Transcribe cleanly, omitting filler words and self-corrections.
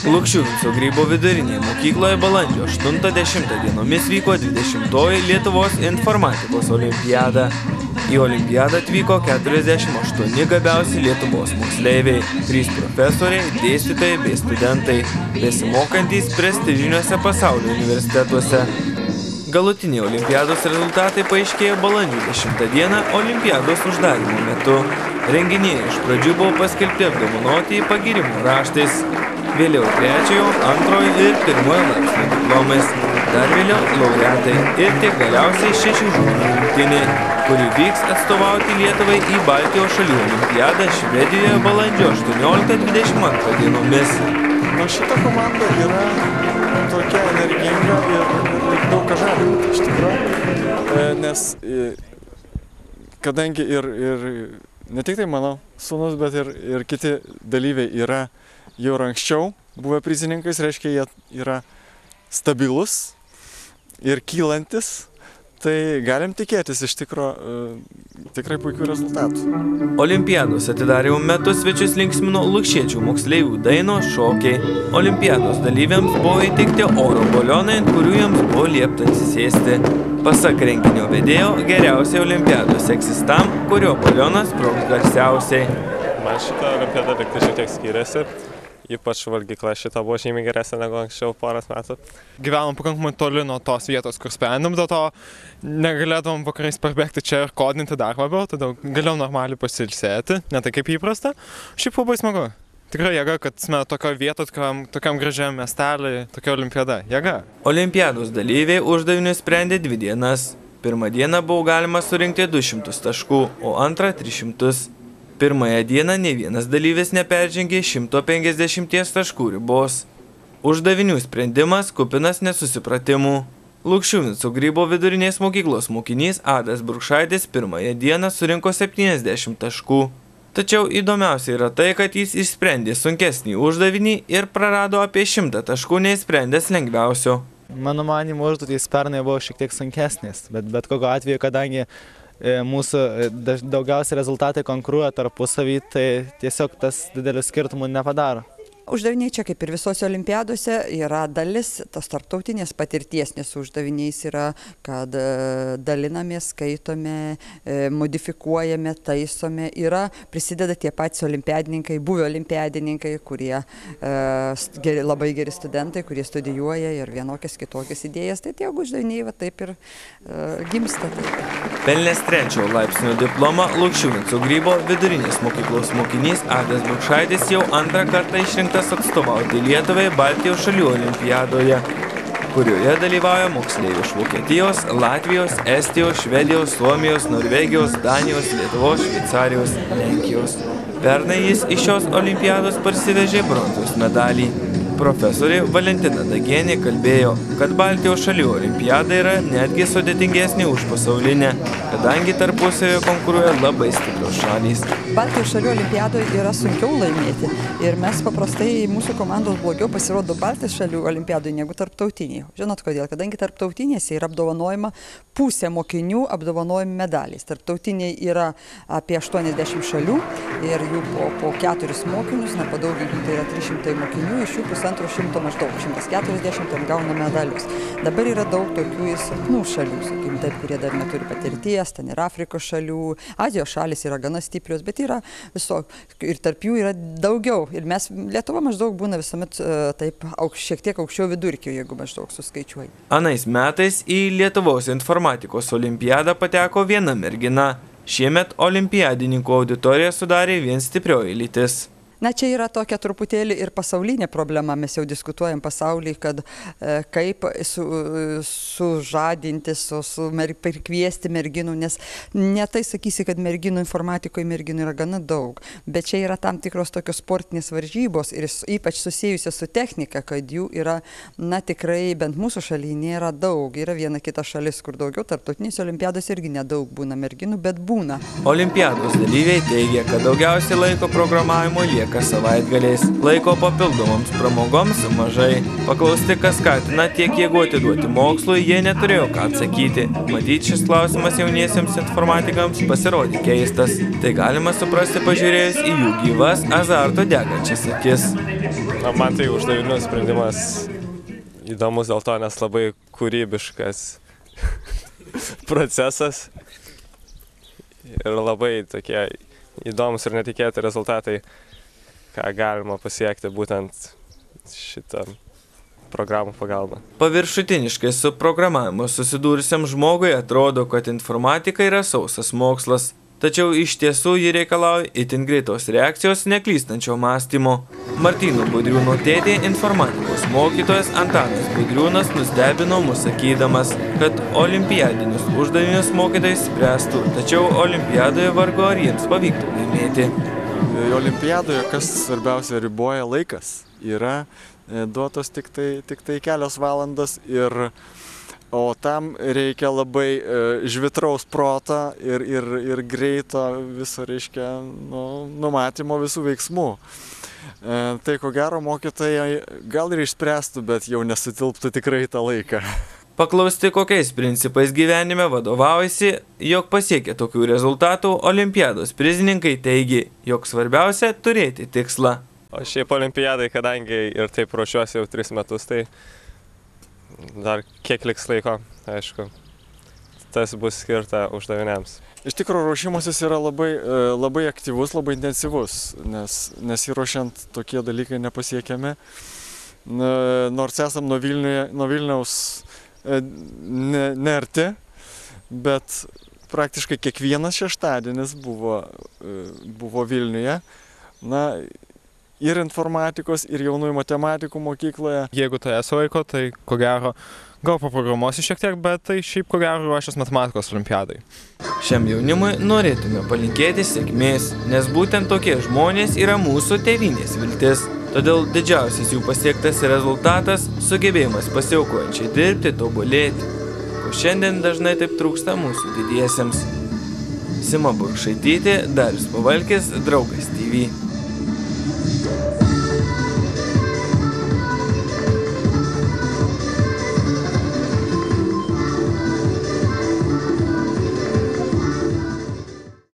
Lukšių Vinco Grybo vidurinėje mokykloje balandžio 8-10 dienomis vyko 20-oji Lietuvos informatikos olimpiada. Į olimpiadą atvyko 48 gabiausi Lietuvos moksleiviai, 3 profesoriai, dėstytojai bei studentai, besimokantys prestižiniuose pasaulio universitetuose. Galutiniai olimpiados rezultatai paaiškėjo balandžio 10 dieną olimpiados uždarymo metu. Renginyje iš pradžių buvo paskelbti apdovanoti pagyrimo raštais. Vėliau 3., 2. ir 1. laipsnio diplomais. Dar vėliau laureatai ir tik galiausiai 6 žmonių rinktinė, kuri vyks atstovauti Lietuvai į Baltijos šalių olimpiadą Švedijoje balandžio 18-22 dienomis. Šita komanda yra tokia energinga ir daug ką žalinti iš tikrųjų, nes kadangi ir ne tik tai mano sūnus, bet ir kiti dalyviai yra jau anksčiau buvę prizininkais, reiškia, jie yra stabilus ir kylantis, tai galim tikėtis iš tikrai puikių rezultatų. Olimpiados atidarymo metu svečius linksmino lukšiečių moksleivių dainos, šokiai. Olimpiados dalyviams buvo įteikti oro balionai, ant kurių jiems buvo liepta atsisėsti. Pasak renginio vedėjo, geriausiai olimpiados seksis tam, kurio balionas sprogs garsiausiai. Man šita olimpiada liktai šiek tiek skiriasi. Ypač valgykla šita buvo žymiai geresnė negu anksčiau poros metų. Gyvenom pakankamai toli nuo tos vietos, kur sprendėm, dėl to negalėdavom vakarais parbėgti čia ir kodinti dar labiau, tada galėjom normaliai pasilsėti, ne tai kaip įprasta. Šiaip labai smagu. Tikrai jėga, kad mes tokio vieto, tokiam gražiam miestelį, tokia olimpiada. Jėga. Olimpiados dalyviai uždavinius sprendė 2 dienas. Pirmą dieną buvo galima surinkti 200 taškų, o antrą 300. Pirmąją dieną ne vienas dalyvis neperžengė 150 taškų ribos. Uždavinių sprendimas kupinas nesusipratimų. Lukšių Vinco Grybo vidurinės mokyklos mokinys Adas Brukšaitis pirmąją dieną surinko 70 taškų. Tačiau įdomiausia yra tai, kad jis išsprendė sunkesnį uždavinį ir prarado apie 100 taškų neįsprendęs lengviausio. Mano manymu, užduotys pernai buvo šiek tiek sunkesnės, bet kokiu atveju, kadangi mūsų daugiausiai rezultatai konkuruoja tarpusavy, tai tiesiog tas didelių skirtumų nepadaro. Uždaviniai čia, kaip ir visose olimpiadose, yra dalis tos tarptautinės patirties, nes uždaviniais yra, kad dalinamės, skaitome, modifikuojame, taisome. Prisideda tie patys olimpiadininkai, buvę olimpiadininkai, kurie labai geri studentai, kurie studijuoja ir vienokias kitokias idėjas. Tai tie uždaviniai va taip ir gimsta. Pelnęs 3. laipsnio diplomą Lukšių Vinco Grybo vidurinės mokyklos mokinys Adas Brukšaitis jau 2. kartą išrinktas atstovauti Lietuvai Baltijos šalių olimpiadoje, kurioje dalyvauja moksleiviai iš Vokietijos, Latvijos, Estijos, Švedijos, Suomijos, Norvegijos, Danijos, Lietuvos, Šveicarijos, Lenkijos. Pernai jis iš šios olimpiados parsivežė bronzos medalį. Profesorė Valentina Dagienė kalbėjo, kad Baltijos šalių olimpiada yra netgi sudėtingesnė už pasaulinę, kadangi tarpusavėje konkuruoja labai stiprios šalys. Baltijos šalių olimpiadoje yra sunkiau laimėti ir mes paprastai mūsų komandos blogiau pasirodo Baltijos šalių olimpiadoje negu tarptautiniai. Žinot kodėl? Kadangi tarptautinėse yra apdovanojama pusė mokinių apdovanojami medaliais. Tarptautiniai yra apie 80 šalių ir jų po 4 mokinius, nepadauginti tai yra 300 mokinių, iš jų 150 maždaug, 140 gauna medalius. Dabar yra daug tokių ir silpnų šalių, sakykim, taip, kurie dar neturi patirties, ten ir Afrikos šalių, Azijos šalis yra gana stiprios, bet yra ir tarp jų yra daugiau. Ir mes, Lietuva maždaug būna visuomet taip šiek tiek aukščiau vidurkio, jeigu maždaug suskaičiuoji. Anais metais į Lietuvos informatikos olimpiadą pateko viena mergina. Šiemet olimpiadininkų auditoriją sudarė vien stiprioji lytis. Na, čia yra tokia truputėlį ir pasaulinė problema, mes jau diskutuojam pasaulyje, kad kaip sužadinti, prikviesti merginų, nes ne tai sakysi, kad merginų informatikoje merginų yra gana daug, bet čia yra tam tikros tokios sportinės varžybos ir ypač susijusios su technika, kad jų yra, na tikrai, bent mūsų šalyje nėra daug, yra viena kita šalis, kur daugiau, tarptautinės olimpiados irgi nedaug būna merginų, bet būna. Olimpiados dalyviai teigia, kad daugiausiai laiko programavimo lieka lieka savaitgaliais. Laiko papildomoms pramogoms mažai. Paklausti, kas skatina tiek jėgų atiduoti mokslui, jie neturėjo ką atsakyti. Matyt, šis klausimas jauniesiems informatikams pasirodė keistas. Tai galima suprasti pažiūrėjus į jų gyvas azarto degančias akis. Na, man tai uždavinių sprendimas įdomus dėl to, nes labai kūrybiškas procesas ir labai tokie įdomus ir netikėti rezultatai, ką galima pasiekti būtent šitą programų pagalbą. Paviršutiniškai su programavimu susidūrusiam žmogui atrodo, kad informatika yra sausas mokslas. Tačiau iš tiesų ji reikalauja itin greitos reakcijos neklystančio mąstymo. Martyno Budriūno tėtė informatikos mokytojas Antanas Budriūnas nustebino mus sakydamas, kad olimpiadinius uždavinius mokytojai spręstų, tačiau olimpiadoje vargu ar jiems pavyktų laimėti. Olimpiadoje, kas svarbiausia, riboja laikas. Yra duotos tik tai kelios valandas o tam reikia labai žvitraus proto ir greito viso, reiškia, numatymo visų veiksmų. Tai ko gero mokytojai gal ir išspręstų, bet jau nesutilptų tikrai tą laiką. Paklausti, kokiais principais gyvenime vadovaujasi, jog pasiekė tokių rezultatų, olimpiados prizininkai teigė, jog svarbiausia turėti tikslą. O šiaip olimpiadai, kadangi ir taip ruošiuosi jau 3 metus, tai dar kiek liks laiko, aišku, tas bus skirta uždaviniams. Iš tikrųjų, ruošimasis yra labai aktyvus, labai intensyvus, nes įruošiant tokie dalykai nepasiekiami. Nors esam nuo Vilniaus nearti, bet praktiškai kiekvienas šeštadienis buvo Vilniuje. Ir informatikos, ir jaunųjų matematikų mokykloje. Jeigu turėsiu laiko, tai ko gero gal paprogramuosiu šiek tiek, bet tai šiaip ko gero ruošiuos matematikos olimpiadai. Šiam jaunimui norėtume palinkėti sėkmės, nes būtent tokie žmonės yra mūsų tėvynės viltis. Todėl didžiausias jų pasiektas rezultatas – sugebėjimas pasiaukojančiai dirbti, tobulėti, ko šiandien dažnai taip trūksta mūsų didiesiems. Sima Burkšaitytė, Darius Pavalkis, Draugas TV.